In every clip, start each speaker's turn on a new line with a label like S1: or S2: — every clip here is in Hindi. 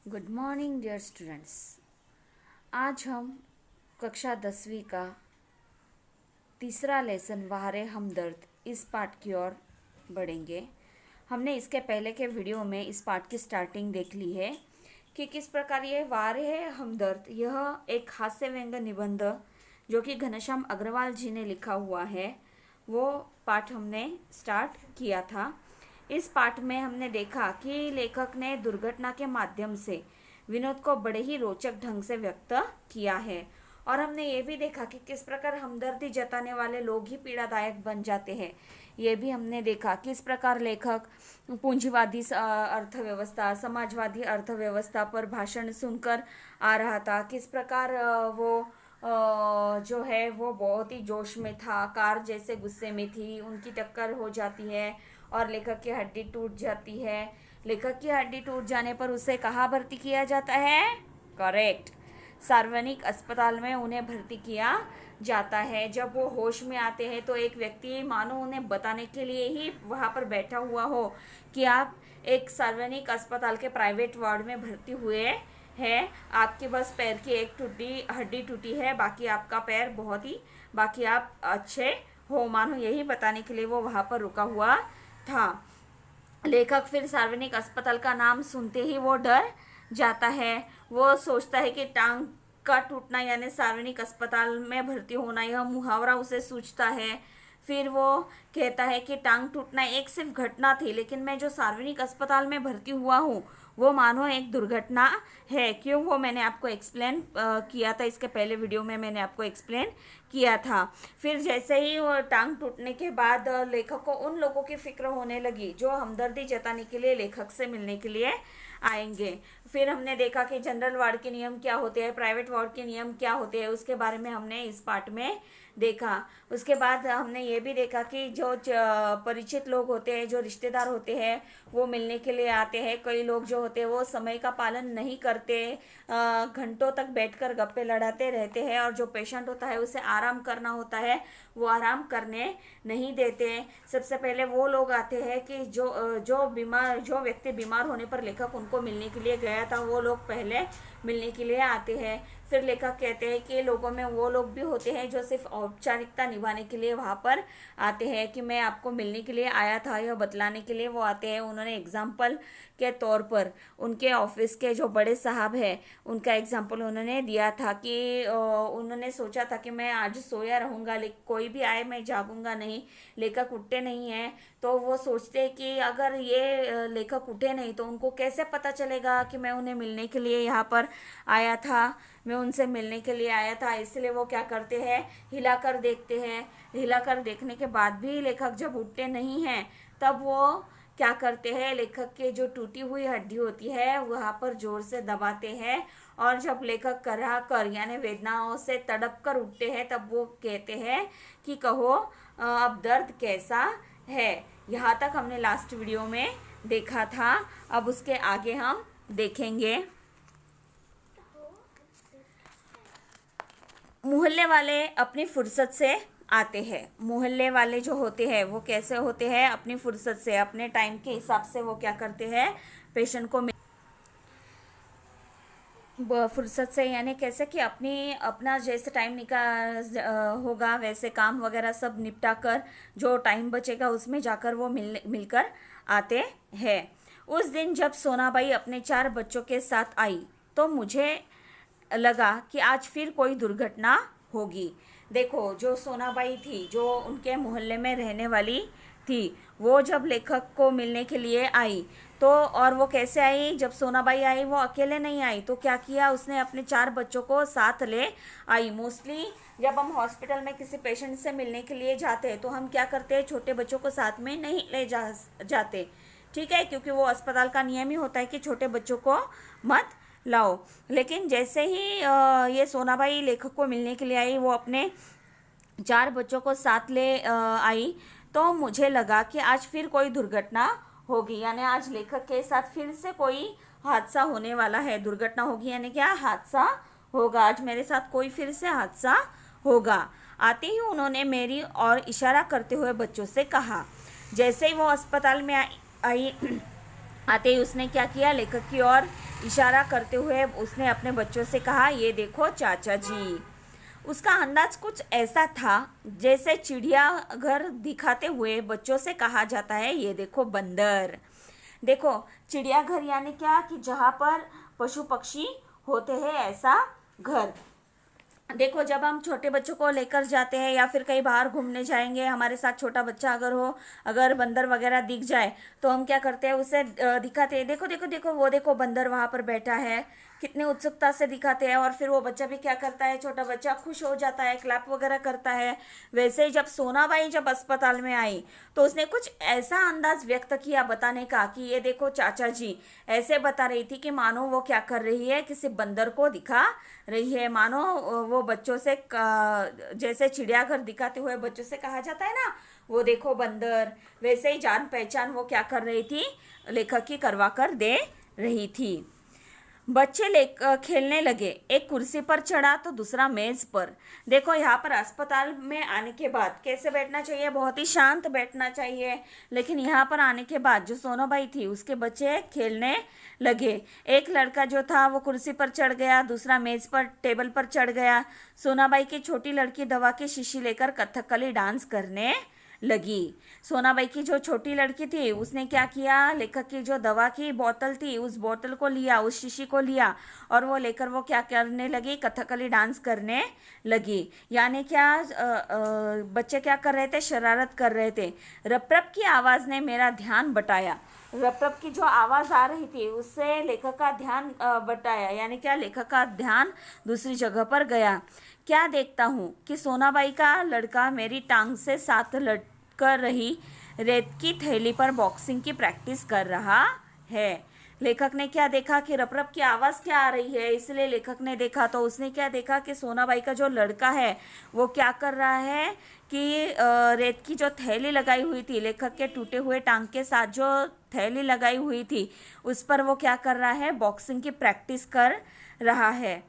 S1: Good morning dear students. आज हम कक्षा 10वीं का तीसरा लेसन वारे हमदर्द इस पाठ की ओर बढ़ेंगे। हमने इसके पहले के वीडियो में इस पाठ की स्टार्टिंग देख ली है कि किस प्रकार ये वारे हमदर्द यह एक हास्य व्यंग्य निबंध जो कि घनश्याम अग्रवाल जी ने लिखा हुआ है वो पाठ हमने स्टार्ट किया था। इस पाठ में हमने देखा कि लेखक ने दुर्घटना के माध्यम से विनोद को बड़े ही रोचक ढंग से व्यक्त किया है और हमने ये भी देखा कि किस प्रकार हमदर्दी जताने वाले लोग ही पीड़ादायक बन जाते हैं। ये भी हमने देखा किस प्रकार लेखक पूंजीवादी अर्थव्यवस्था, समाजवादी अर्थव्यवस्था पर भाषण सुनकर आ रहा था, किस प्रकार वो जो है वो बहुत ही जोश में था, कार जैसे गुस्से में थी, उनकी टक्कर हो जाती है और लेखक की हड्डी टूट जाती है। लेखक की हड्डी टूट जाने पर उसे कहाँ भर्ती किया जाता है? करेक्ट, सार्वजनिक अस्पताल में उन्हें भर्ती किया जाता है। जब वो होश में आते हैं तो एक व्यक्ति मानो उन्हें बताने के लिए ही वहाँ पर बैठा हुआ हो कि आप एक सार्वजनिक अस्पताल के प्राइवेट वार्ड में भर्ती हुए है, आपके बस पैर की एक हड्डी टूटी है, बाकी आपका पैर बाकी आप अच्छे हो, मानो यही बताने के लिए वो वहाँ पर रुका हुआ था। लेखक फिर सार्वजनिक अस्पताल का नाम सुनते ही वो डर जाता है। वो सोचता है कि टांग का टूटना यानी सार्वजनिक अस्पताल में भर्ती होना, यह मुहावरा उसे सूझता है। फिर वो कहता है कि टांग टूटना एक सिर्फ घटना थी, लेकिन मैं जो सार्वजनिक अस्पताल में भर्ती हुआ हूँ वो मानो एक दुर्घटना है। क्यों? वो मैंने आपको एक्सप्लेन किया था, इसके पहले वीडियो में मैंने आपको एक्सप्लेन किया था। फिर जैसे ही वो टांग टूटने के बाद लेखक को उन लोगों की फिक्र होने लगी जो हमदर्दी जताने के लिए लेखक से मिलने के लिए आएंगे। फिर हमने देखा कि जनरल वार्ड के नियम क्या होते हैं, प्राइवेट वार्ड के नियम क्या होते हैं, उसके बारे में हमने इस पाठ में देखा। उसके बाद हमने ये भी देखा कि जो परिचित लोग होते हैं, जो रिश्तेदार होते हैं, वो मिलने के लिए आते हैं। कई लोग जो होते हैं वो समय का पालन नहीं करते, घंटों तक बैठकर गप्पे लड़ाते रहते हैं और जो पेशेंट होता है उसे आराम करना होता है वो आराम करने नहीं देते। सबसे पहले वो लोग आते हैं कि जो व्यक्ति बीमार होने पर लेखक उनको मिलने के लिए गया था वो लोग पहले मिलने के लिए आते हैं। फिर लेखक कहते हैं कि लोगों में वो लोग भी होते हैं जो सिर्फ औपचारिकता निभाने के लिए वहाँ पर आते हैं कि मैं आपको मिलने के लिए आया था, यह बतलाने के लिए वो आते हैं। उन्होंने एग्जाम्पल के तौर पर उनके ऑफिस के जो बड़े साहब हैं उनका एग्जाम्पल उन्होंने दिया था कि उन्होंने सोचा था कि मैं आज सोया रहूँगा, लेकिन कोई भी आए मैं जागूंगा नहीं। लेखक उठते नहीं हैं तो वो सोचते हैं कि अगर ये लेखक उठे नहीं तो उनको कैसे पता चलेगा कि मैं उन्हें मिलने के लिए यहाँ पर आया था, मैं उनसे मिलने के लिए आया था। इसलिए वो क्या करते हैं, हिलाकर देखते हैं। हिलाकर देखने के बाद भी लेखक जब उठते नहीं हैं तब वो क्या करते हैं, लेखक के जो टूटी हुई हड्डी होती है वहाँ पर जोर से दबाते हैं और जब लेखक कराह कर यानी वेदनाओं से तड़प कर उठते हैं तब वो कहते हैं कि कहो अब दर्द कैसा है। यहाँ तक हमने लास्ट वीडियो में देखा था। अब उसके आगे हम देखेंगे। मोहल्ले वाले अपनी फुर्सत से आते हैं। मोहल्ले वाले जो होते हैं वो कैसे होते हैं, अपनी फुर्सत से, अपने टाइम के हिसाब से वो क्या करते हैं, पेशेंट को फुर्सत से यानी कैसे कि अपना जैसे टाइम होगा वैसे काम वगैरह सब निपटा कर जो टाइम बचेगा उसमें जाकर वो मिलकर आते हैं। उस दिन जब सोनाबाई अपने 4 बच्चों के साथ आई तो मुझे लगा कि आज फिर कोई दुर्घटना होगी। देखो, जो सोनाबाई थी जो उनके मोहल्ले में रहने वाली थी, वो जब लेखक को मिलने के लिए आई तो और वो कैसे आई, जब सोनाबाई आई वो अकेले नहीं आई तो क्या किया, उसने अपने 4 बच्चों को साथ ले आई। मोस्टली जब हम हॉस्पिटल में किसी पेशेंट से मिलने के लिए जाते हैं तो हम क्या करते हैं, छोटे बच्चों को साथ में नहीं ले जाते, ठीक है, क्योंकि वो अस्पताल का नियम ही होता है कि छोटे बच्चों को मत लाओ। लेकिन जैसे ही ये सोनाबाई लेखक को मिलने के लिए आई, वो अपने 4 बच्चों को साथ ले आई तो मुझे लगा कि आज फिर कोई दुर्घटना होगी, यानी आज लेखक के साथ फिर से कोई हादसा होने वाला है। दुर्घटना होगी यानी क्या, हादसा होगा, आज मेरे साथ कोई फिर से हादसा होगा। आते ही उन्होंने मेरी और इशारा करते हुए बच्चों से कहा। जैसे ही वो अस्पताल में आई आते ही उसने क्या किया, लेखक की ओर इशारा करते हुए उसने अपने बच्चों से कहा, ये देखो चाचा जी। उसका अंदाज कुछ ऐसा था जैसे चिड़ियाघर दिखाते हुए बच्चों से कहा जाता है, ये देखो बंदर। देखो चिड़ियाघर यानी क्या कि जहाँ पर पशु पक्षी होते हैं, ऐसा घर। देखो जब हम छोटे बच्चों को लेकर जाते हैं या फिर कहीं बाहर घूमने जाएंगे, हमारे साथ छोटा बच्चा अगर हो, अगर बंदर वगैरह दिख जाए तो हम क्या करते हैं, उसे दिखाते हैं, देखो देखो देखो वो देखो बंदर वहां पर बैठा है, कितनी उत्सुकता से दिखाते हैं। और फिर वो बच्चा भी क्या करता है, छोटा बच्चा खुश हो जाता है, क्लैप वगैरह करता है। वैसे ही जब सोनाबाई जब अस्पताल में आई तो उसने कुछ ऐसा अंदाज व्यक्त किया बताने का कि ये देखो चाचा जी, ऐसे बता रही थी कि मानो वो क्या कर रही है, किसी बंदर को दिखा रही है, मानो वो बच्चों से जैसे चिड़ियाघर दिखाते हुए बच्चों से कहा जाता है ना, वो देखो बंदर, वैसे ही जान पहचान वो क्या कर रही थी, लेखक की करवा कर दे रही थी। बच्चे खेलने लगे, एक कुर्सी पर चढ़ा तो दूसरा मेज पर। देखो यहाँ पर अस्पताल में आने के बाद कैसे बैठना चाहिए, बहुत ही शांत बैठना चाहिए। लेकिन यहाँ पर आने के बाद जो सोनाबाई थी उसके बच्चे खेलने लगे। एक लड़का जो था वो कुर्सी पर चढ़ गया, दूसरा मेज पर टेबल पर चढ़ गया। सोनाबाई की छोटी लड़की दवा की शीशी लेकर कथकली डांस करने लगी। सोनाबाई की जो छोटी लड़की थी उसने क्या किया, लेखक की जो दवा की बोतल थी उस बोतल को लिया, उस शीशी को लिया और वो लेकर वो क्या करने लगी, कथकली डांस करने लगी। यानी क्या बच्चे क्या कर रहे थे, शरारत कर रहे थे। रप रप की आवाज़ ने मेरा ध्यान बटाया। रप रप की जो आवाज़ आ रही थी उससे लेखक का ध्यान बटाया, यानी क्या लेखक का ध्यान दूसरी जगह पर गया। क्या देखता हूँ कि सोनाबाई का लड़का मेरी टांग से साथ कर रही रेत की थैली पर बॉक्सिंग की प्रैक्टिस कर रहा है। लेखक ने क्या देखा कि रपरप की आवाज़ क्या आ रही है, इसलिए लेखक ने देखा तो उसने क्या देखा कि सोनाबाई का जो लड़का है वो क्या कर रहा है कि रेत की जो थैली लगाई हुई थी, लेखक के टूटे हुए टांग के साथ जो थैली लगाई हुई थी उस पर वो क्या कर रहा है, बॉक्सिंग की प्रैक्टिस कर रहा है।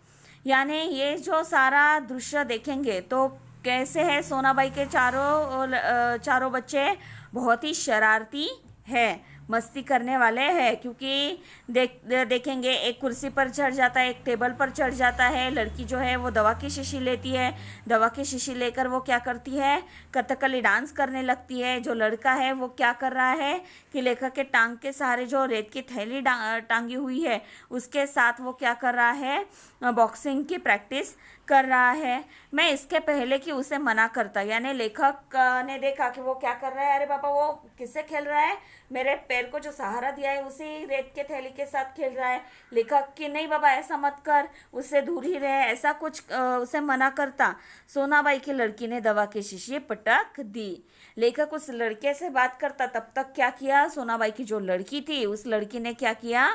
S1: यानी ये जो सारा दृश्य देखेंगे तो कैसे है, सोनाबाई के चारों बच्चे बहुत ही शरारती है, मस्ती करने वाले हैं। क्योंकि देखेंगे एक कुर्सी पर चढ़ जाता है, एक टेबल पर चढ़ जाता है। लड़की जो है वो दवा की शीशी लेती है, दवा की शीशी लेकर वो क्या करती है, कथकली डांस करने लगती है। जो लड़का है वो क्या कर रहा है कि लेखक के टांग के सहारे जो रेत की थैली टांगी हुई है उसके साथ वो क्या कर रहा है, बॉक्सिंग की प्रैक्टिस कर रहा है। मैं इसके पहले कि उसे मना करता, यानी लेखक ने देखा कि वो क्या कर रहा है, अरे बाबा वो किससे खेल रहा है, मेरे पैर को जो सहारा दिया है उसी रेत के थैली के साथ खेल रहा है। लेखक कि नहीं बाबा ऐसा मत कर, उससे दूर ही रहे, ऐसा कुछ उसे मना करता। सोनाबाई की लड़की ने दवा की शीशी पटक दी। लेखक उस लड़के से बात करता, तब तक क्या किया, सोनाबाई की जो लड़की थी उस लड़की ने क्या किया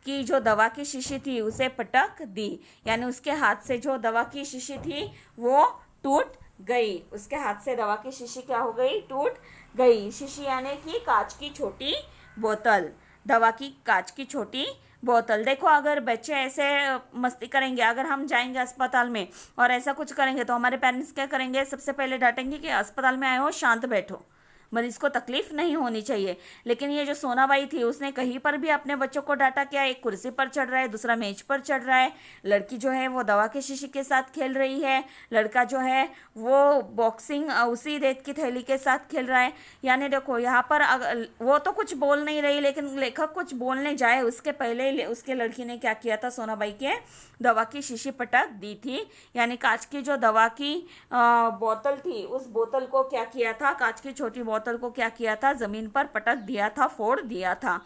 S1: कि जो दवा की शीशी थी उसे पटक दी। यानी उसके हाथ से जो दवा की शीशी थी वो टूट गई। उसके हाथ से दवा की शीशी क्या हो गई, टूट गई। शीशी यानी कि कांच की छोटी बोतल, दवा की कांच की छोटी बोतल। देखो अगर बच्चे ऐसे मस्ती करेंगे, अगर हम जाएंगे अस्पताल में और ऐसा कुछ करेंगे तो हमारे पेरेंट्स क्या करेंगे, सबसे पहले डांटेंगे कि अस्पताल में आए हो, शांत बैठो, मरीज को तकलीफ नहीं होनी चाहिए। लेकिन ये जो सोनाबाई थी उसने कहीं पर भी अपने बच्चों को डांटा क्या, एक कुर्सी पर चढ़ रहा है, दूसरा मेज पर चढ़ रहा है, लड़की जो है वो दवा के शीशी के साथ खेल रही है, लड़का जो है वो बॉक्सिंग उसी रेत की थैली के साथ खेल रहा है। यानी देखो यहाँ पर वो तो कुछ बोल नहीं रही, लेकिन लेखक कुछ बोलने जाए उसके पहले उसके लड़की ने क्या किया था, सोनाबाई के दवा की शीशी पटक दी थी। यानी कांच की जो दवा की बोतल थी उस बोतल को क्या किया था, कांच की छोटी बोतल को क्या किया था, जमीन पर पटक दिया था, फोड़ दिया था।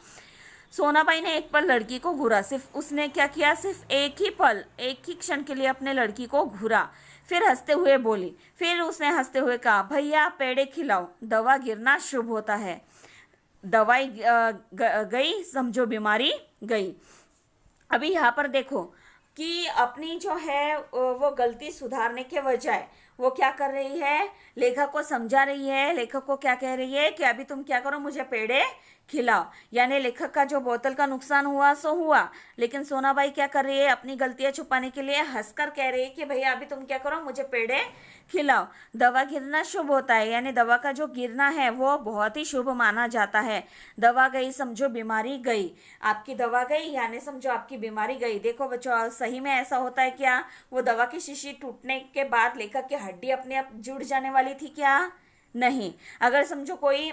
S1: सोनाबाई ने एक पल लड़की को घूरा, सिर्फ उसने क्या किया, सिर्फ एक ही पल, एक ही क्षण के लिए अपने लड़की को घूरा, फिर हंसते हुए बोली। फिर उसने हंसते हुए कहा, भैया पेड़े खिलाओ, दवा गिरना शुभ होता है। दवाई गई, समझो बीमारी गई। अभी यहाँ पर देखो कि अपनी जो है वो गलती सुधारने के बजाय वो क्या कर रही है, लेखक को समझा रही है। लेखक को क्या कह रही है कि अभी तुम क्या करो, मुझे पेड़े खिलाओ। यानी लेखक का जो बोतल का नुकसान हुआ सो हुआ, लेकिन सोनाबाई क्या कर रही है, अपनी गलतियां छुपाने के लिए हंसकर कह रही है कि भैया अभी तुम क्या करो, मुझे पेड़े खिलाओ। दवा गिरना शुभ होता है, यानी दवा का जो गिरना है वो बहुत ही शुभ माना जाता है। दवा गई समझो बीमारी गई, आपकी दवा गई यानी समझो आपकी बीमारी गई। देखो बच्चों, सही में ऐसा होता है क्या? वो दवा की शीशी टूटने के बाद लेखक की हड्डी अपने आप जुड़ जाने वाली थी क्या? नहीं। अगर समझो कोई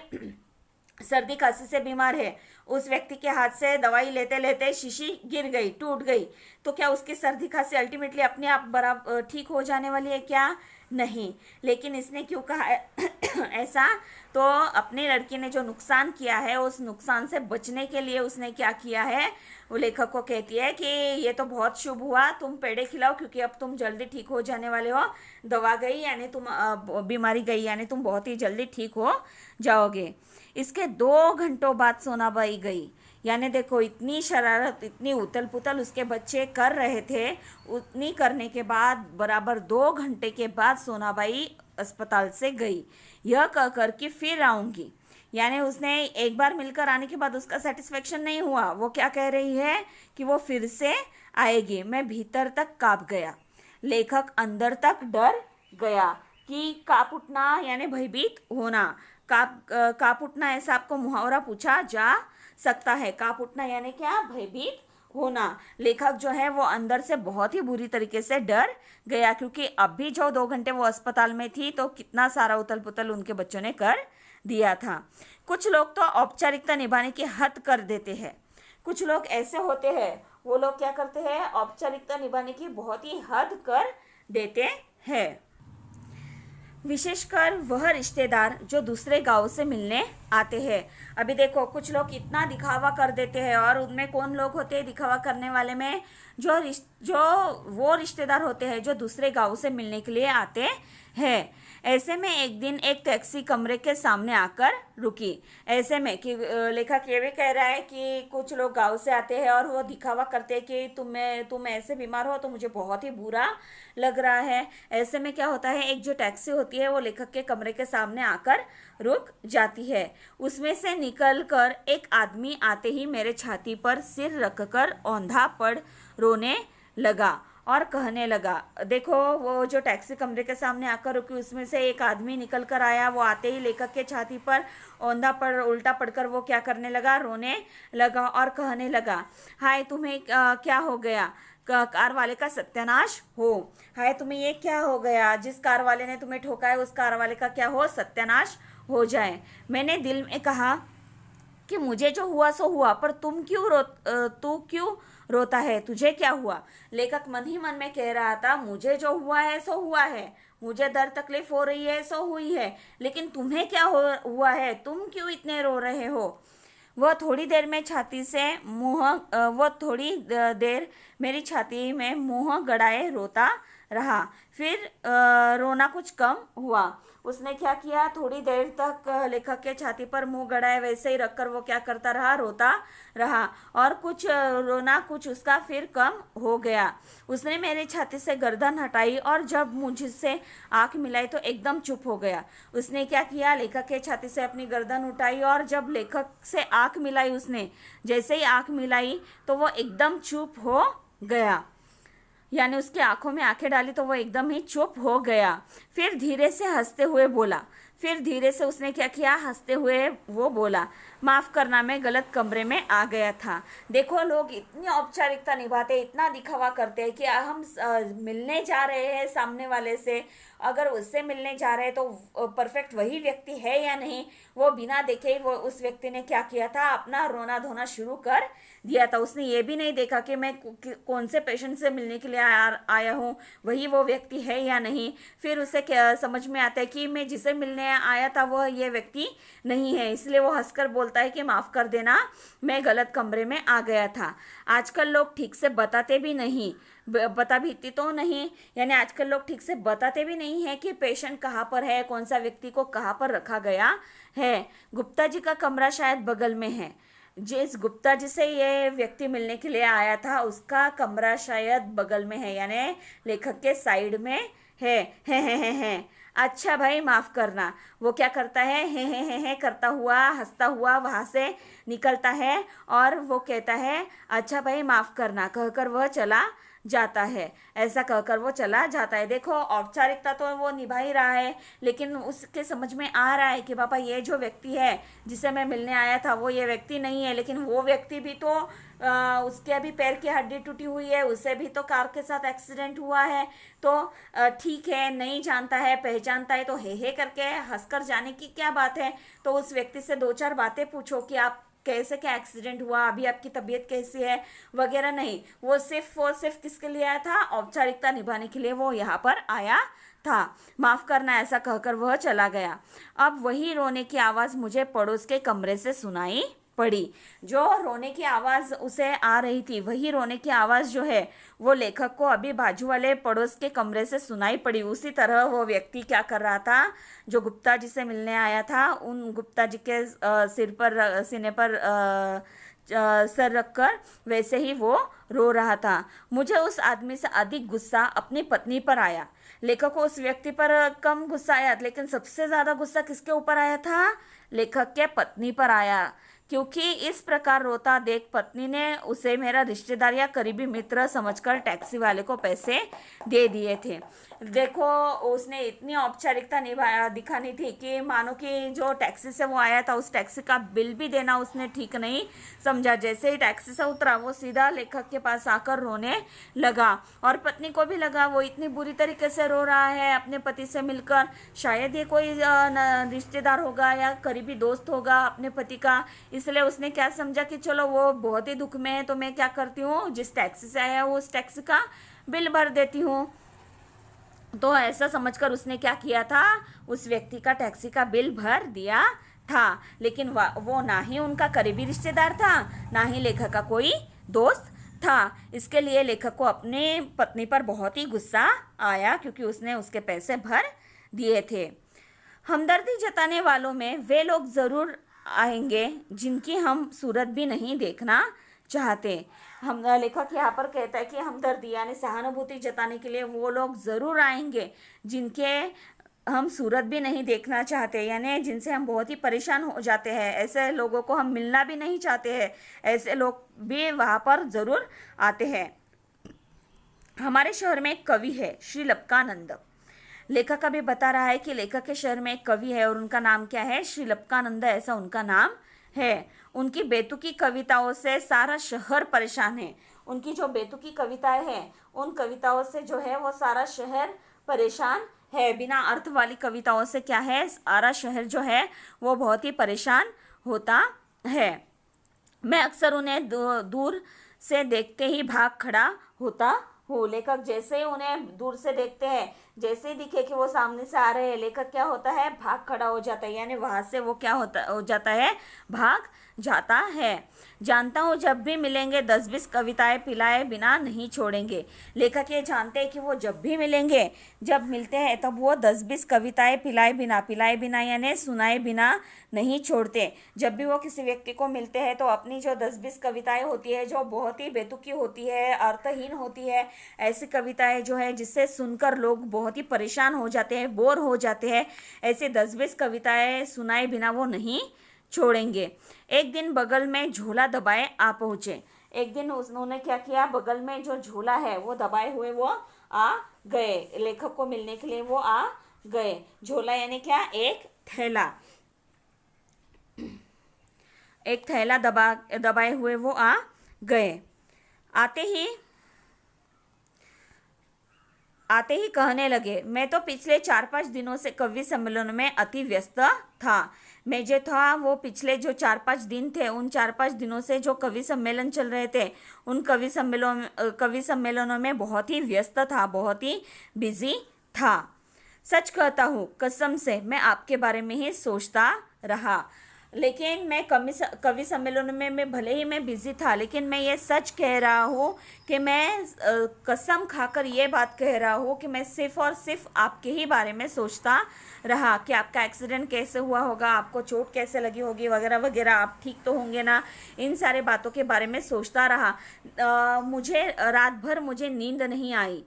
S1: सर्दी खांसी से बीमार है, उस व्यक्ति के हाथ से दवाई लेते लेते शीशी गिर गई, टूट गई, तो क्या उसकी सर्दी खांसी अल्टीमेटली अपने आप बराबर ठीक हो जाने वाली है क्या? नहीं। लेकिन इसने क्यों कहा ऐसा? तो अपनी लड़की ने जो नुकसान किया है, उस नुकसान से बचने के लिए उसने क्या किया है, वो लेखक को कहती है कि ये तो बहुत शुभ हुआ, तुम पेड़े खिलाओ क्योंकि अब तुम जल्दी ठीक हो जाने वाले हो। दवा गई यानी तुम बीमारी गई यानी तुम बहुत ही जल्दी ठीक हो जाओगे। इसके 2 घंटों बाद सोनाबाई गई। यानी देखो, इतनी शरारत, इतनी उथल पुथल उसके बच्चे कर रहे थे, उतनी करने के बाद बराबर 2 घंटे के बाद सोनाबाई अस्पताल से गई, यह कहकर कि फिर आऊंगी। यानी उसने एक बार मिलकर आने के बाद उसका सेटिस्फेक्शन नहीं हुआ, वो क्या कह रही है कि वो फिर से आएगी। मैं भीतर तक कांप गया, लेखक अंदर तक डर गया कि कांप उठना यानी भयभीत होना। कांप उठना ऐसा आपको मुहावरा पूछा जा सकता है। कांप उठना यानी क्या? भयभीत होना। लेखक जो है वो अंदर से बहुत ही बुरी तरीके से डर गया, क्योंकि अभी जो 2 घंटे वो अस्पताल में थी तो कितना सारा उथल पुथल उनके बच्चों ने कर दिया था। कुछ लोग तो औपचारिकता निभाने की हद कर देते हैं। कुछ लोग ऐसे होते हैं, वो लोग क्या करते हैं, औपचारिकता निभाने की बहुत ही हद कर देते हैं। विशेषकर वह रिश्तेदार जो दूसरे गांव से मिलने आते हैं। अभी देखो, कुछ लोग इतना दिखावा कर देते हैं, और उनमें कौन लोग होते हैं दिखावा करने वाले में? जो वो रिश्तेदार होते हैं जो दूसरे गांव से मिलने के लिए आते हैं। ऐसे में एक दिन एक टैक्सी कमरे के सामने आकर रुकी। ऐसे में कि लेखक ये भी कह रहा है कि कुछ लोग गांव से आते हैं और वो दिखावा करते हैं कि तुम ऐसे बीमार हो तो मुझे बहुत ही बुरा लग रहा है। ऐसे में क्या होता है, एक जो टैक्सी होती है वो लेखक के कमरे के सामने आकर रुक जाती है। उसमें से निकल कर एक आदमी आते ही मेरे छाती पर सिर रखकर औंधा पड़ रोने लगा और कहने लगा। देखो, वो जो टैक्सी कमरे के सामने आकर रुकी, उसमें से एक आदमी निकल कर आया। वो आते ही लेखक के छाती पर औंधा पड़ उल्टा पड़कर वो क्या करने लगा, रोने लगा और कहने लगा, हाय तुम्हें क्या हो गया? कार वाले का सत्यानाश हो। हाय तुम्हें ये क्या हो गया? जिस कार वाले ने तुम्हें ठोका है उस कार वाले का क्या हो, सत्यानाश हो जाए। मैंने दिल में कहा कि मुझे जो हुआ सो हुआ, पर तू क्यों रोता है? तुझे क्या हुआ? लेखक मन ही मन में कह रहा था, मुझे जो हुआ है सो हुआ है, मुझे दर्द तकलीफ हो रही है सो हुई है, लेकिन तुम्हें क्या हुआ है? तुम क्यों इतने रो रहे हो? वह थोड़ी देर मेरी छाती में मुंह गड़ाए रोता रहा। फिर रोना कुछ कम हुआ। उसने क्या किया, थोड़ी देर तक लेखक के छाती पर मुंह गड़ाए वैसे ही रखकर वो क्या करता रहा, रोता रहा, और कुछ रोना कुछ उसका फिर कम हो गया। उसने मेरी छाती से गर्दन हटाई और जब मुझसे आंख मिलाई तो एकदम चुप हो गया। उसने क्या किया, लेखक के छाती से अपनी गर्दन उठाई और जब लेखक से आंख मिलाई, उसने जैसे ही आंख मिलाई तो वो एकदम चुप हो गया। यानी उसकी आंखों में आंखें डाली तो वो एकदम ही चुप हो गया। फिर धीरे से हंसते हुए बोला। फिर धीरे से उसने क्या किया, हंसते हुए वो बोला, माफ़ करना, मैं गलत कमरे में आ गया था। देखो, लोग इतनी औपचारिकता निभाते, इतना दिखावा करते हैं कि हम मिलने जा रहे हैं सामने वाले से, अगर उससे मिलने जा रहे हैं तो परफेक्ट वही व्यक्ति है या नहीं, वो बिना देखे ही वो उस व्यक्ति ने क्या किया था, अपना रोना धोना शुरू कर दिया था। उसने ये भी नहीं देखा कि मैं कौन से पेशेंट से मिलने के लिए आया हूँ, वही वो व्यक्ति है या नहीं। फिर उसे क्या समझ में आता है कि मैं जिसे मिलने आया था वह ये व्यक्ति नहीं है, इसलिए वो हंसकर बोलता है कि माफ़ कर देना, मैं गलत कमरे में आ गया था। आजकल लोग ठीक से बताते भी नहीं, बता भी तो नहीं, यानी आजकल लोग ठीक से बताते भी नहीं है कि पेशेंट कहाँ पर है, कौन सा व्यक्ति को कहाँ पर रखा गया है। गुप्ता जी का कमरा शायद बगल में है। जिस गुप्ता जी से ये व्यक्ति मिलने के लिए आया था उसका कमरा शायद बगल में है, यानी लेखक के साइड में है। अच्छा भाई माफ करना। वो क्या करता है, हे करता हुआ हंसता हुआ वहां से निकलता है और वो कहता है अच्छा भाई माफ करना कहकर वह चला जाता है। ऐसा कहकर वो चला जाता है। देखो औपचारिकता तो वो निभा ही रहा है, लेकिन उसके समझ में आ रहा है कि पापा ये जो व्यक्ति है जिसे मैं मिलने आया था वो ये व्यक्ति नहीं है, लेकिन वो व्यक्ति भी तो उसके अभी पैर की हड्डी टूटी हुई है, उसे भी तो कार के साथ एक्सीडेंट हुआ है। तो ठीक है, नहीं जानता है पहचानता है तो हे करके हंसकर जाने की क्या बात है। तो उस व्यक्ति से दो चार बातें पूछो कि आप कैसे, क्या एक्सीडेंट हुआ, अभी आपकी तबीयत कैसी है वगैरह। नहीं, वो सिर्फ किसके लिए आया था, औपचारिकता निभाने के लिए वो यहाँ पर आया था। माफ करना ऐसा कहकर वह चला गया। अब वही रोने की आवाज मुझे पड़ोस के कमरे से सुनाई पड़ी। जो रोने की आवाज उसे आ रही थी वही रोने की आवाज जो है वो लेखक को अभी बाजू वाले पड़ोस के कमरे से सुनाई पड़ी। उसी तरह वो व्यक्ति क्या कर रहा था, जो गुप्ता जी से मिलने आया था, उन गुप्ता जी के सीने पर सर रखकर वैसे ही वो रो रहा था। मुझे उस आदमी से अधिक गुस्सा अपनी पत्नी पर आया। लेखक को उस व्यक्ति पर कम गुस्सा आया, लेकिन सबसे ज्यादा गुस्सा किसके ऊपर आया था, लेखक के पत्नी पर आया। क्योंकि इस प्रकार रोता देख पत्नी ने उसे मेरा रिश्तेदार या करीबी मित्र समझकर टैक्सी वाले को पैसे दे दिए थे। देखो उसने इतनी औपचारिकता दिखानी थी कि मानो कि जो टैक्सी से वो आया था उस टैक्सी का बिल भी देना उसने ठीक नहीं समझा। जैसे ही टैक्सी से उतरा वो सीधा लेखक के पास आकर रोने लगा और पत्नी को भी लगा वो इतनी बुरी तरीके से रो रहा है अपने पति से मिलकर, शायद ये कोई रिश्तेदार होगा या करीबी दोस्त होगा अपने पति का। इसलिए उसने क्या समझा कि चलो वो बहुत ही दुख में है तो मैं क्या करती हूँ, जिस टैक्सी से आया हूँ उस टैक्सी का बिल भर देती हूँ। तो ऐसा समझकर उसने क्या किया था, उस व्यक्ति का टैक्सी का बिल भर दिया था। लेकिन वो ना ही उनका करीबी रिश्तेदार था ना ही लेखक का कोई दोस्त था। इसके लिए लेखक को अपने पत्नी पर बहुत ही गुस्सा आया क्योंकि उसने उसके पैसे भर दिए थे। हमदर्दी जताने वालों में वे लोग जरूर आएंगे जिनकी हम सूरत भी नहीं देखना चाहते। हम लेखक यहाँ पर कहता है कि हमदर्दी यानी सहानुभूति जताने के लिए वो लोग जरूर आएंगे जिनके हम सूरत भी नहीं देखना चाहते, यानी जिनसे हम बहुत ही परेशान हो जाते हैं, ऐसे लोगों को हम मिलना भी नहीं चाहते हैं, ऐसे लोग भी वहाँ पर जरूर आते हैं। हमारे शहर में एक कवि है श्री लपकानंद। लेखक अभी बता रहा है कि लेखक के शहर में एक कवि है और उनका नाम क्या है, श्री लपकानंद, ऐसा उनका नाम है। उनकी बेतुकी कविताओं से सारा शहर परेशान है। उनकी जो बेतुकी कविताएं हैं उन कविताओं से जो है वो सारा शहर परेशान है। बिना अर्थ वाली कविताओं से क्या है, सारा शहर जो है वो बहुत ही परेशान होता है। मैं अक्सर उन्हें दूर से देखते ही भाग खड़ा होता हूँ। लेखक जैसे ही उन्हें दूर से देखते हैं, जैसे ही दिखे कि वो सामने से आ रहे हैं, लेखक क्या होता है, भाग खड़ा हो जाता है, यानी वहां से वो क्या हो जाता है, भाग जाता है। जानता हूँ जब भी मिलेंगे 10-20 कविताएं पिलाए बिना नहीं छोड़ेंगे। लेखक ये जानते हैं कि वो जब भी मिलेंगे, जब मिलते हैं तब वो 10-20 कविताएं पिलाए बिना यानी सुनाए बिना नहीं छोड़ते। जब भी वो किसी व्यक्ति को मिलते हैं तो अपनी जो 10-20 कविताएं होती है जो बहुत ही बेतुकी होती है, अर्थहीन होती है, ऐसी कविताएं जो है जिससे सुनकर लोग बहुत ही परेशान हो जाते हैं, बोर हो जाते हैं, ऐसे 10-20 कविताएं सुनाए बिना वो नहीं छोड़ेंगे। एक दिन बगल में झोला दबाए आ पहुंचे। एक दिन उन्होंने क्या किया, बगल में जो झोला है वो दबाए हुए वो आ गए, लेखक को मिलने के लिए वो आ गए। झोला यानी क्या, एक थैला, एक थैला दबाए हुए वो आ गए। आते ही कहने लगे, मैं तो पिछले 4-5 दिनों से कवि सम्मेलन में अति व्यस्त था। मैं जो था वो पिछले जो 4-5 दिन थे, उन 4-5 दिनों से जो कवि सम्मेलन चल रहे थे उन कवि सम्मेलनों में बहुत ही व्यस्त था, बहुत ही बिजी था। सच कहता हूँ, कसम से मैं आपके बारे में ही सोचता रहा। लेकिन मैं कवि सम्मेलन में मैं भले ही मैं बिजी था, लेकिन मैं ये सच कह रहा हूँ कि मैं कसम खाकर ये बात कह रहा हूँ कि मैं सिर्फ और सिर्फ आपके ही बारे में सोचता रहा कि आपका एक्सीडेंट कैसे हुआ होगा, आपको चोट कैसे लगी होगी वगैरह वगैरह, आप ठीक तो होंगे ना, इन सारे बातों के बारे में सोचता रहा। मुझे रात भर मुझे नींद नहीं आई।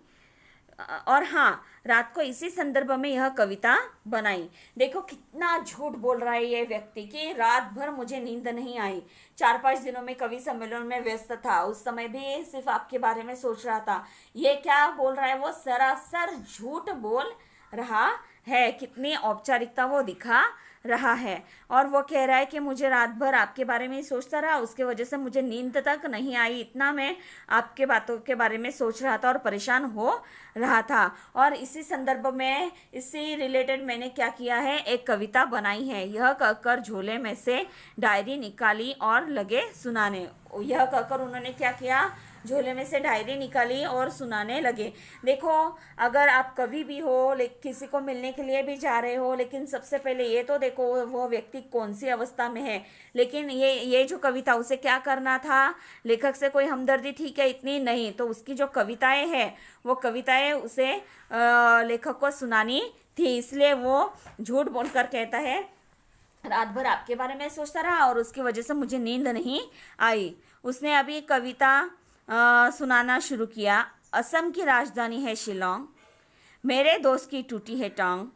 S1: और हाँ, रात को इसी संदर्भ में यह कविता बनाई। देखो कितना झूठ बोल रहा है ये व्यक्ति कि रात भर मुझे नींद नहीं आई, 4-5 दिनों में कवि सम्मेलन में व्यस्त था, उस समय भी सिर्फ आपके बारे में सोच रहा था। ये क्या बोल रहा है, वो सरासर झूठ बोल रहा है। कितनी औपचारिकता वो दिखा रहा है। और वो कह रहा है कि मुझे रात भर आपके बारे में ही सोचता रहा, उसके वजह से मुझे नींद तक नहीं आई, इतना मैं आपके बातों के बारे में सोच रहा था और परेशान हो रहा था। और इसी संदर्भ में, इसी रिलेटेड मैंने क्या किया है, एक कविता बनाई है। यह कहकर झोले में से डायरी निकाली और लगे सुनाने। यह कहकर उन्होंने क्या किया, झोले में से डायरी निकाली और सुनाने लगे। देखो, अगर आप कभी भी हो, किसी को मिलने के लिए भी जा रहे हो, लेकिन सबसे पहले ये तो देखो वो व्यक्ति कौन सी अवस्था में है। लेकिन ये जो कविता, उसे क्या करना था, लेखक से कोई हमदर्दी थी क्या, इतनी नहीं। तो उसकी जो कविताएं हैं, वो कविताएं उसे लेखक को सुनानी थी, इसलिए वो झूठ बोलकर कहता है रात भर आपके बारे में सोचता रहा और उसकी वजह से मुझे नींद नहीं आई। उसने अभी कविता सुनाना शुरू किया। असम की राजधानी है शिलोंग, मेरे दोस्त की टूटी है टांग,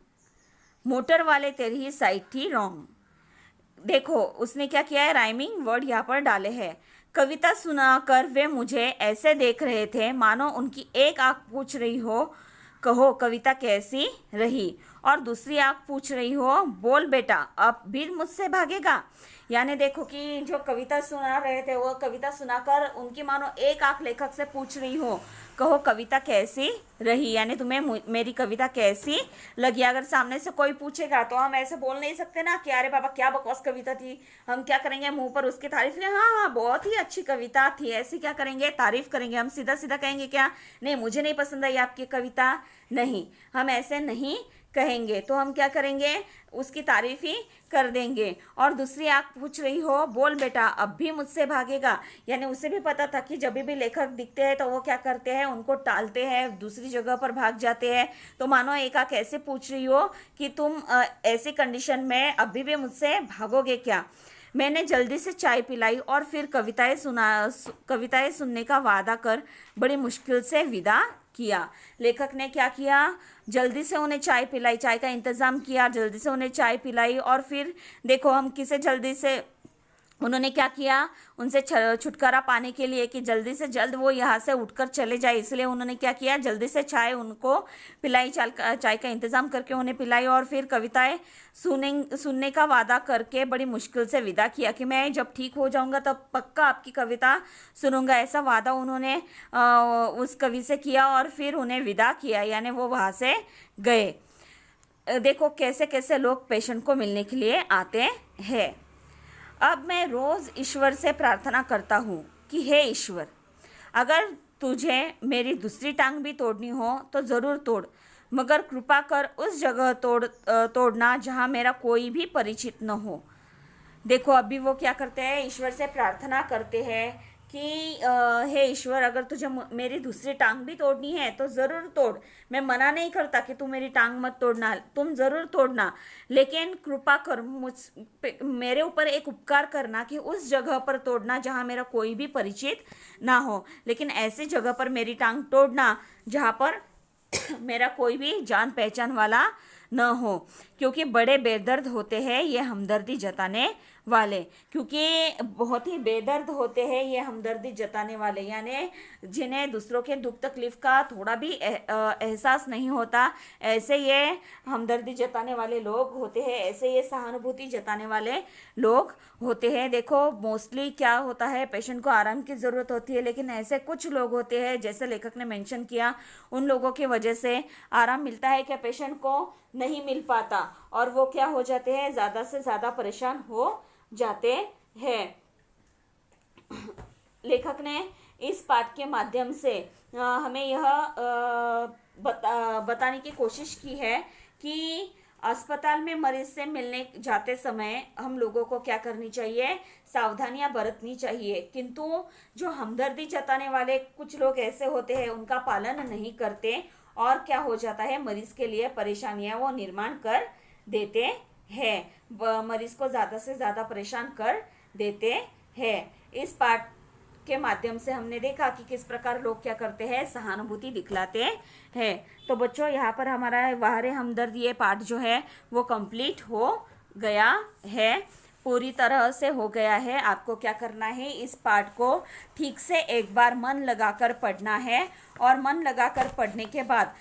S1: मोटर वाले तेरी ही साइड थी रॉन्ग। देखो उसने क्या किया है, राइमिंग वर्ड यहाँ पर डाले हैं। कविता सुनाकर वे मुझे ऐसे देख रहे थे मानो उनकी एक आंख पूछ रही हो कहो कविता कैसी रही, और दूसरी आंख पूछ रही हो बोल बेटा अब भी मुझसे भागेगा। यानी देखो कि जो कविता सुना रहे थे, वो कविता सुनाकर उनकी मानो एक आंख लेखक से पूछ रही हो कहो कविता कैसी रही, यानी तुम्हें मेरी कविता कैसी लगी। अगर सामने से कोई पूछेगा तो हम ऐसे बोल नहीं सकते ना कि अरे बाबा क्या बकवास कविता थी। हम क्या करेंगे, मुंह पर उसकी तारीफ ले, हाँ हाँ बहुत ही अच्छी कविता थी, ऐसी क्या करेंगे, तारीफ करेंगे। हम सीधा सीधा कहेंगे क्या, नहीं मुझे नहीं पसंद आई आपकी कविता, नहीं, हम ऐसे नहीं कहेंगे। तो हम क्या करेंगे, उसकी तारीफ ही कर देंगे। और दूसरी आंख पूछ रही हो बोल बेटा अब भी मुझसे भागेगा, यानी उसे भी पता था कि जब भी लेखक दिखते हैं तो वो क्या करते हैं, उनको टालते हैं, दूसरी जगह पर भाग जाते हैं। तो मानो एक आंख ऐसे पूछ रही हो कि तुम ऐसी कंडीशन में अभी भी मुझसे भागोगे क्या। मैंने जल्दी से चाय पिलाई और फिर कविताएं सुनने का वादा कर बड़ी मुश्किल से विदा किया। लेखक ने क्या किया, जल्दी से उन्हें चाय पिलाई, चाय का इंतज़ाम किया, जल्दी से उन्हें चाय पिलाई। और फिर देखो हम किसे जल्दी से, उन्होंने क्या किया, उनसे छुटकारा पाने के लिए कि जल्दी से जल्द वो यहाँ से उठकर चले जाए, इसलिए उन्होंने क्या किया, जल्दी से चाय उनको पिलाई, चाय का इंतज़ाम करके उन्हें पिलाई। और फिर कविताएं सुनने का वादा करके बड़ी मुश्किल से विदा किया कि मैं जब ठीक हो जाऊंगा तब पक्का आपकी कविता सुनूंगा, ऐसा वादा उन्होंने उस कवि से किया। और फिर उन्हें विदा किया, यानी वो वहाँ से गए। देखो कैसे कैसे लोग पेशेंट को मिलने के लिए आते हैं। अब मैं रोज़ ईश्वर से प्रार्थना करता हूँ कि हे ईश्वर, अगर तुझे मेरी दूसरी टांग भी तोड़नी हो तो ज़रूर तोड़, मगर कृपा कर उस जगह तोड़ना जहाँ मेरा कोई भी परिचित न हो। देखो अभी वो क्या करते हैं, ईश्वर से प्रार्थना करते हैं कि हे ईश्वर, अगर तुझे मेरी दूसरी टांग भी तोड़नी है तो ज़रूर तोड़। मैं मना नहीं करता कि तुम मेरी टांग मत तोड़ना, तुम ज़रूर तोड़ना, लेकिन कृपा कर मेरे ऊपर एक उपकार करना कि उस जगह पर तोड़ना जहाँ मेरा कोई भी परिचित ना हो, लेकिन ऐसी जगह पर मेरी टांग तोड़ना जहाँ पर मेरा कोई भी जान पहचान वाला न हो, क्योंकि बड़े बेदर्द होते हैं ये हमदर्दी जताने वाले, क्योंकि बहुत ही बेदर्द होते हैं ये हमदर्दी जताने वाले, यानी जिन्हें दूसरों के दुख तकलीफ का थोड़ा भी एहसास नहीं होता, ऐसे ये हमदर्दी जताने वाले लोग होते हैं, ऐसे ये सहानुभूति जताने वाले लोग होते हैं। देखो मोस्टली क्या होता है, पेशेंट को आराम की ज़रूरत होती है, लेकिन ऐसे कुछ लोग होते हैं जैसे लेखक ने मेंशन किया, उन लोगों की वजह से आराम मिलता है क्या पेशेंट को नहीं मिल पाता, और वो क्या हो जाते हैं, ज़्यादा से ज़्यादा परेशान हो जाते हैं। लेखक ने इस पाठ के माध्यम से हमें यह बताने की कोशिश की है कि अस्पताल में मरीज से मिलने जाते समय हम लोगों को क्या करनी चाहिए, सावधानियां बरतनी चाहिए। किंतु जो हमदर्दी जताने वाले कुछ लोग ऐसे होते हैं, उनका पालन नहीं करते, और क्या हो जाता है, मरीज के लिए परेशानियां वो निर्माण कर देते हैं, मरीज को ज़्यादा से ज़्यादा परेशान कर देते हैं। इस पाठ के माध्यम से हमने देखा कि किस प्रकार लोग क्या करते हैं, सहानुभूति दिखलाते हैं। तो बच्चों यहाँ पर हमारा वाहरे हमदर्द ये पाठ जो है वो कंप्लीट हो गया है, पूरी तरह से हो गया है। आपको क्या करना है, इस पाठ को ठीक से एक बार मन लगाकर पढ़ना है, और मन लगाकर पढ़ने के बाद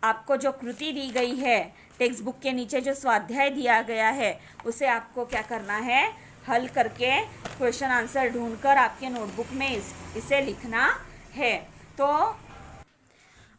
S1: आपको जो कृति दी गई है, टेक्स्ट बुक के नीचे जो स्वाध्याय दिया गया है, उसे आपको क्या करना है, हल करके क्वेश्चन आंसर ढूंढकर आपके नोटबुक में इसे लिखना है। तो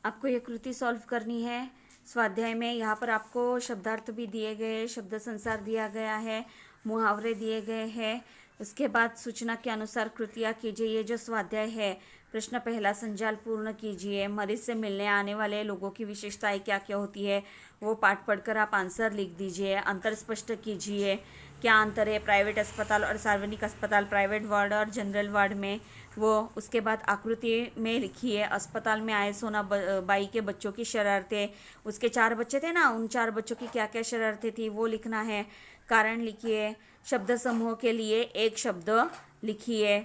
S1: आपको ये कृति सॉल्व करनी है। स्वाध्याय में यहाँ पर आपको शब्दार्थ भी दिए गए, शब्द संसार दिया गया है, मुहावरे दिए गए हैं। उसके बाद सूचना के अनुसार कृतियाँ कीजिए। ये जो स्वाध्याय है, प्रश्न पहला, संजाल पूर्ण कीजिए। मरीज से मिलने आने वाले लोगों की विशेषताएं क्या क्या होती है, वो पाठ पढ़कर आप आंसर लिख दीजिए। अंतर स्पष्ट कीजिए, क्या अंतर है प्राइवेट अस्पताल और सार्वजनिक अस्पताल, प्राइवेट वार्ड और जनरल वार्ड में, वो। उसके बाद आकृति में लिखिए, अस्पताल में आए सोना बाई के बच्चों की शरारतें, उसके 4 बच्चे थे ना, उन 4 बच्चों की क्या क्या शरारतें थी वो लिखना है। कारण लिखिए। शब्द समूह के लिए एक शब्द लिखिए।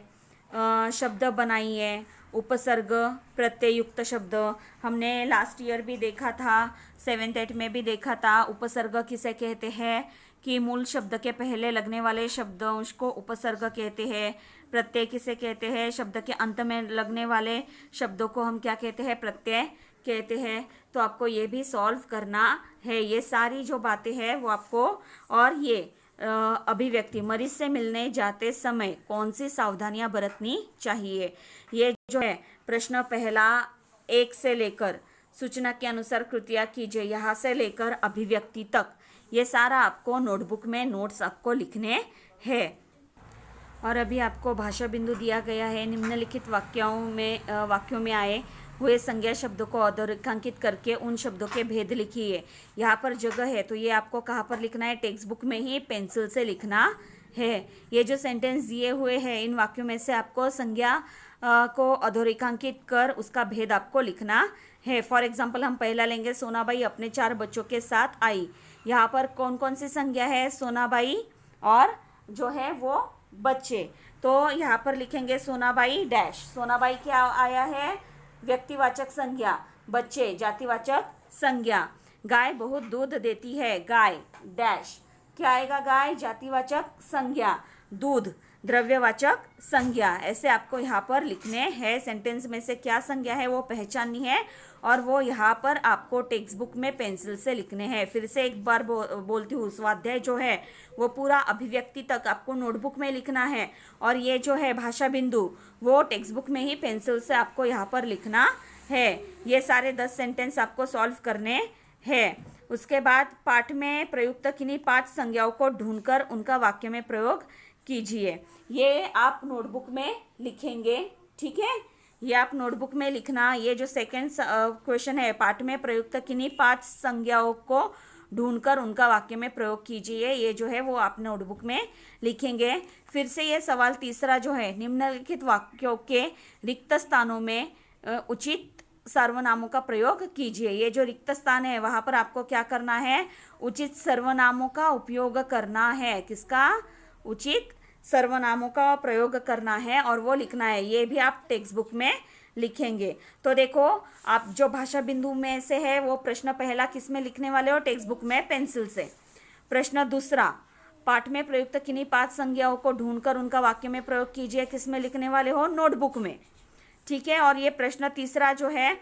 S1: शब्द बनाइए। उपसर्ग प्रत्ययुक्त शब्द हमने लास्ट ईयर भी देखा था, 7th 8 में भी देखा था। उपसर्ग किसे कहते हैं कि मूल शब्द के पहले लगने वाले शब्द, उसको उपसर्ग कहते हैं। प्रत्यय किसे कहते हैं, शब्द के अंत में लगने वाले शब्दों को हम क्या कहते हैं, प्रत्यय कहते हैं। तो आपको ये भी सॉल्व करना है। ये सारी जो बातें हैं वो आपको, और ये अभिव्यक्ति, मरीज से मिलने जाते समय कौन सी सावधानियां बरतनी चाहिए, ये जो है प्रश्न पहला 1 से लेकर सूचना के अनुसार कृतियां कीजिए, यहाँ से लेकर अभिव्यक्ति तक, ये सारा आपको नोटबुक में नोट्स आपको लिखने हैं। और अभी आपको भाषा बिंदु दिया गया है। निम्नलिखित वाक्यों में आए हुए संज्ञा शब्दों को अधोरेखांकित करके उन शब्दों के भेद लिखिए। यहाँ पर जगह है तो ये आपको कहाँ पर लिखना है, टेक्स्ट बुक में ही पेंसिल से लिखना है। ये जो सेंटेंस दिए हुए हैं, इन वाक्यों में से आपको संज्ञा को अधोरेखांकित कर उसका भेद आपको लिखना है। फॉर एग्जाम्पल हम पहला लेंगे, सोनाबाई अपने 4 बच्चों के साथ आई। यहाँ पर कौन कौन सी संज्ञा है, सोनाबाई और जो है वो बच्चे। तो यहाँ पर लिखेंगे सोनाबाई डैश, सोनाबाई क्या आया है, व्यक्तिवाचक संज्ञा, बच्चे जातिवाचक संज्ञा। गाय बहुत दूध देती है, गाय डैश, क्या आएगा, गाय जातिवाचक संज्ञा, दूध द्रव्यवाचक संज्ञा। ऐसे आपको यहाँ पर लिखने हैं। सेंटेंस में से क्या संज्ञा है वो पहचाननी है, और वो यहाँ पर आपको टेक्स्ट बुक में पेंसिल से लिखने हैं। फिर से एक बार बोलती हूँ, स्वाध्याय जो है वो पूरा अभिव्यक्ति तक आपको नोटबुक में लिखना है, और ये जो है भाषा बिंदु वो टेक्स्ट बुक में ही पेंसिल से आपको यहाँ पर लिखना है। ये सारे 10 सेंटेंस आपको सॉल्व करने हैं। उसके बाद पाठ में प्रयुक्त किन्हीं 5 संज्ञाओं को ढूंढकर उनका वाक्य में प्रयोग कीजिए। ये आप नोटबुक में लिखेंगे, ठीक है, ये आप नोटबुक में लिखना। ये जो सेकंड क्वेश्चन है, पाठ में प्रयुक्त किन्हीं 5 संज्ञाओं को ढूंढकर उनका वाक्य में प्रयोग कीजिए, ये जो है वो आप नोटबुक में लिखेंगे। फिर से ये सवाल तीसरा जो है, निम्नलिखित वाक्यों के रिक्त स्थानों में उचित सर्वनामों का प्रयोग कीजिए। ये जो रिक्त स्थान है वहां पर आपको क्या करना है, उचित सर्वनामों का उपयोग करना है। किसका, उचित सर्वनामों का प्रयोग करना है, और वो लिखना है। ये भी आप टेक्स्ट बुक में लिखेंगे। तो देखो, आप जो भाषा बिंदु में से है वो प्रश्न पहला किस में लिखने वाले हो, टेक्स्ट बुक में पेंसिल से। प्रश्न दूसरा, पाठ में प्रयुक्त किन्हीं 5 संज्ञाओं को ढूंढकर उनका वाक्य में प्रयोग कीजिए, किस में लिखने वाले हो, नोटबुक में, ठीक है। और ये प्रश्न तीसरा जो है,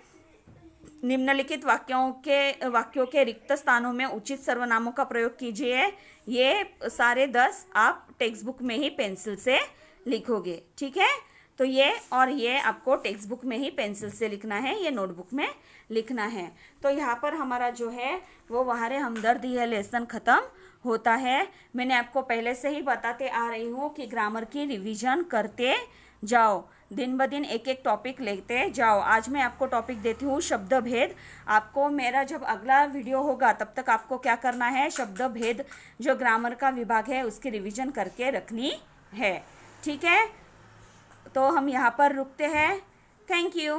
S1: निम्नलिखित वाक्यों के रिक्त स्थानों में उचित सर्वनामों का प्रयोग कीजिए। ये सारे 10 आप टेक्स्ट बुक में ही पेंसिल से लिखोगे, ठीक है। तो ये और ये आपको टेक्स्ट बुक में ही पेंसिल से लिखना है, ये नोटबुक में लिखना है। तो यहाँ पर हमारा जो है वो वाहरे हमदर्द यह लेसन ख़त्म होता है। मैंने आपको पहले से ही बताते आ रही हूँ कि ग्रामर की रिवीजन करते जाओ, दिन ब दिन एक एक टॉपिक लेते जाओ। आज मैं आपको टॉपिक देती हूँ शब्द भेद। आपको मेरा जब अगला वीडियो होगा तब तक आपको क्या करना है, शब्द भेद जो ग्रामर का विभाग है उसकी रिवीजन करके रखनी है, ठीक है। तो हम यहाँ पर रुकते हैं। Thank you.